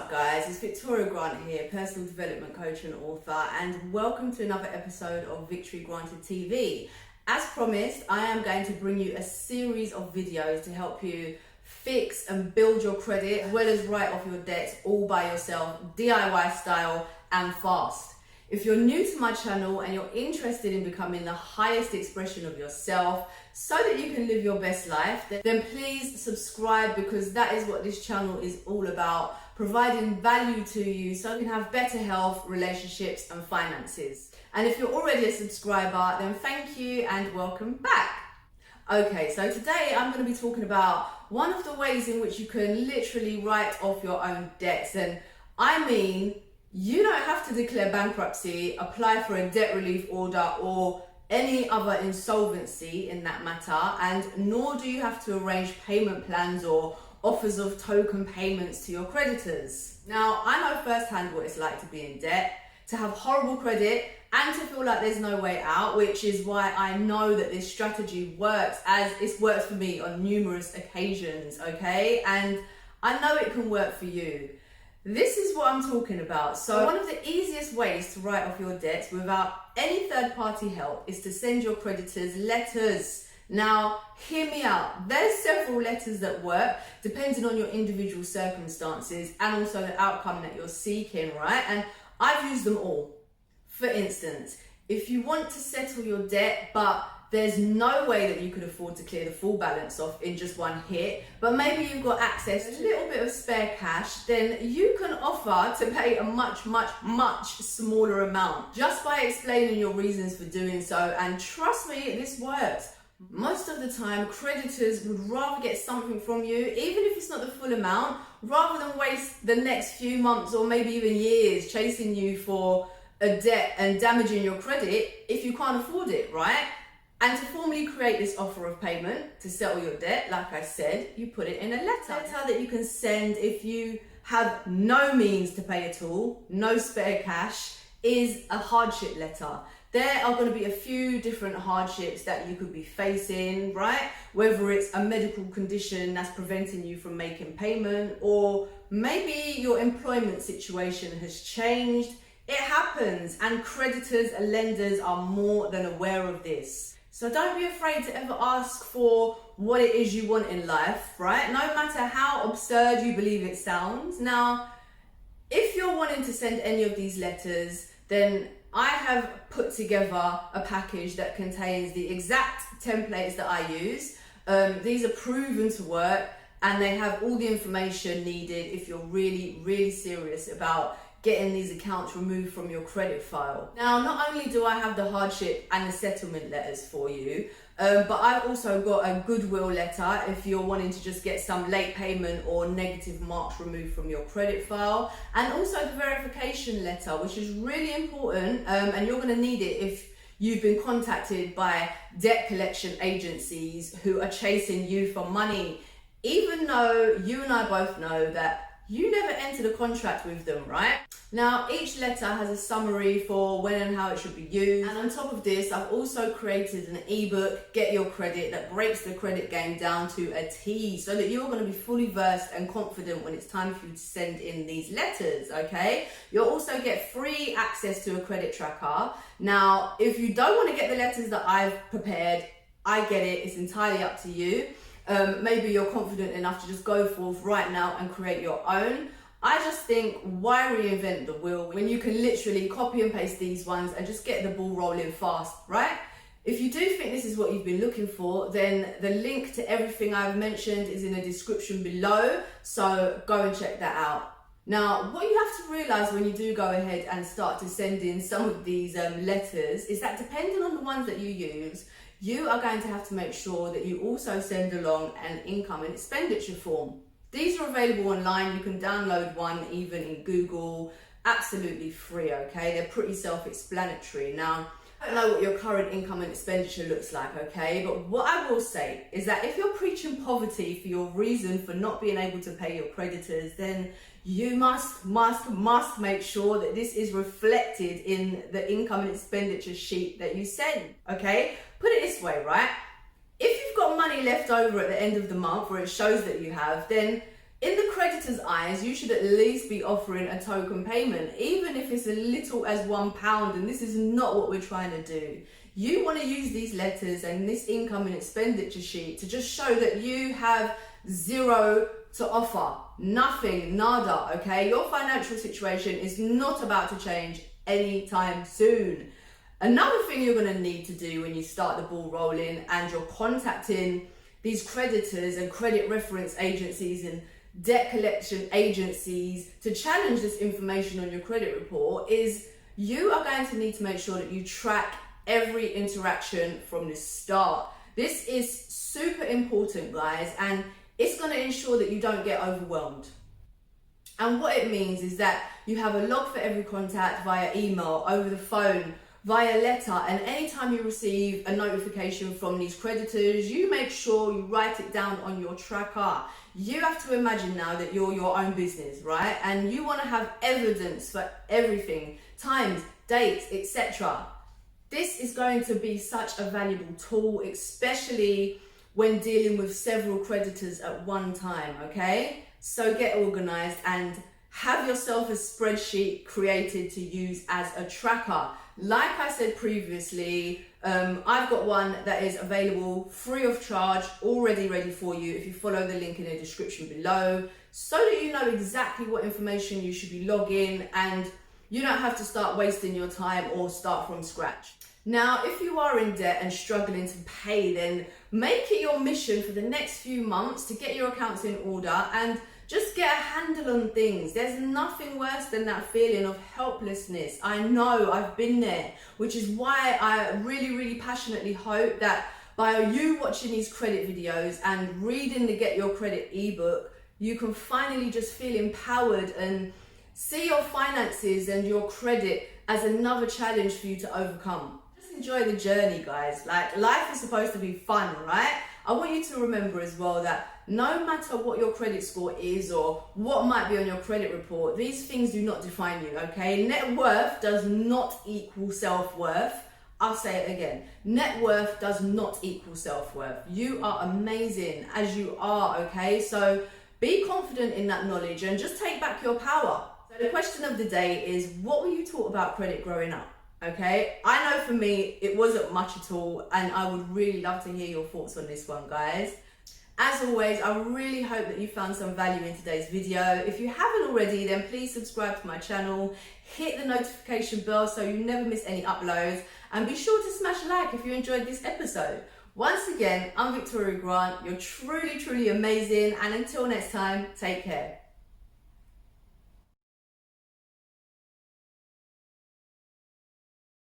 up, guys? It's Victoria Grant here, personal development coach and author, and welcome to another episode of Victory Granted TV. As promised, I am going to bring you a series of videos to help you fix and build your credit, as well as write off your debts all by yourself, DIY style and fast. If you're new to my channel and you're interested in becoming the highest expression of yourself so that you can live your best life, then please subscribe, because that is what this channel is all about, providing value to you so you can have better health, relationships and finances. And if you're already a subscriber, then thank you and welcome back. Okay, so today I'm going to be talking about one of the ways in which you can literally write off your own debts. And I mean, you don't have to declare bankruptcy, apply for a debt relief order or any other insolvency in that matter, and nor do you have to arrange payment plans or offers of token payments to your creditors. Now, I know firsthand what it's like to be in debt, to have horrible credit and to feel like there's no way out, which is why I know that this strategy works, as it's worked for me on numerous occasions, okay? And I know it can work for you. This is what I'm talking about. So one of the easiest ways to write off your debts without any third-party help is to send your creditors letters. Now, hear me out. There's several letters that work depending on your individual circumstances and also the outcome that you're seeking, right? And I've used them all. For instance, if you want to settle your debt, but there's no way that you could afford to clear the full balance off in just one hit, but maybe you've got access to a little bit of spare cash, then you can offer to pay a much smaller amount just by explaining your reasons for doing so. And trust me, this works. Most of the time, creditors would rather get something from you, even if it's not the full amount, rather than waste the next few months or maybe even years chasing you for a debt and damaging your credit if you can't afford it, right? And to formally create this offer of payment to settle your debt, like I said, you put it in a letter that you can send if you have no means to pay at all, no spare cash, is a hardship letter. There are going to be a few different hardships that you could be facing, right? Whether it's a medical condition that's preventing you from making payment, or maybe your employment situation has changed. It happens, and creditors and lenders are more than aware of this. So don't be afraid to ever ask for what it is you want in life, right? No matter how absurd you believe it sounds. Now, if you're wanting to send any of these letters, then I have put together a package that contains the exact templates that I use. These are proven to work, and they have all the information needed if you're really serious about getting these accounts removed from your credit file. Now, not only do I have the hardship and the settlement letters for you, but I've also got a goodwill letter if you're wanting to just get some late payment or negative marks removed from your credit file, and also the verification letter, which is really important, and you're going to need it if you've been contacted by debt collection agencies who are chasing you for money, even though you and I both know that you never entered a contract with them, right? Now, each letter has a summary for when and how it should be used. And on top of this, I've also created an ebook, Get Your Credit, that breaks the credit game down to a T, so that you're going to be fully versed and confident when it's time for you to send in these letters, okay? You'll also get free access to a credit tracker. Now, if you don't want to get the letters that I've prepared, I get it. It's entirely up to you. Maybe you're confident enough to just go forth right now and create your own. I just think, why reinvent the wheel when you can literally copy and paste these ones and just get the ball rolling fast, right? If you do think this is what you've been looking for, then the link to everything I've mentioned is in the description below, so go and check that out. Now, what you have to realize when you do go ahead and start to send in some of these letters is that depending on the ones that you use, you are going to have to make sure that you also send along an income and expenditure form. These are available online. You can download one even in Google, absolutely free, okay? They're pretty self-explanatory. Now, I don't know what your current income and expenditure looks like, okay? But what I will say is that if you're preaching poverty for your reason for not being able to pay your creditors, then you must make sure that this is reflected in the income and expenditure sheet that you send, okay? Put it this way, right? If you've got money left over at the end of the month where it shows that you have, then it In the creditor's eyes, you should at least be offering a token payment, even if it's as little as £1, and this is not what we're trying to do. You want to use these letters and this income and expenditure sheet to just show that you have zero to offer, nothing, nada, okay? Your financial situation is not about to change anytime soon. Another thing you're going to need to do when you start the ball rolling and you're contacting these creditors and credit reference agencies and debt collection agencies to challenge this information on your credit report is you are going to need to make sure that you track every interaction from the start. This is super important, guys, and it's going to ensure that you don't get overwhelmed. And what it means is that you have a log for every contact via email, over the phone, via letter, and anytime you receive a notification from these creditors, you make sure you write it down on your tracker. You have to imagine now that you're your own business, right? And you want to have evidence for everything, times, dates, etc. This is going to be such a valuable tool, especially when dealing with several creditors at one time, okay? So get organized and have yourself a spreadsheet created to use as a tracker. Like I said previously, I've got one that is available free of charge, already ready for you if you follow the link in the description below, so that you know exactly what information you should be logging and you don't have to start wasting your time or start from scratch. Now, if you are in debt and struggling to pay, then make it your mission for the next few months to get your accounts in order and just get a handle on things. There's nothing worse than that feeling of helplessness. I know, I've been there, which is why I really passionately hope that by you watching these credit videos and reading the Get Your Credit ebook, you can finally just feel empowered and see your finances and your credit as another challenge for you to overcome. Just enjoy the journey, guys. Like, life is supposed to be fun, right? I want you to remember as well that no matter what your credit score is or what might be on your credit report, these things do not define you, okay? Net worth does not equal self-worth. I'll say it again. Net worth does not equal self-worth. You are amazing as you are, okay? So be confident in that knowledge and just take back your power. So the question of the day is, what were you taught about credit growing up? Okay, I know for me it wasn't much at all, and I would really love to hear your thoughts on this one, guys. As always, I really hope that you found some value in today's video. If you haven't already, then please subscribe to my channel, hit the notification bell so you never miss any uploads, and be sure to smash a like if you enjoyed this episode. Once again, I'm Victoria Grant, you're truly amazing, and until next time, take care.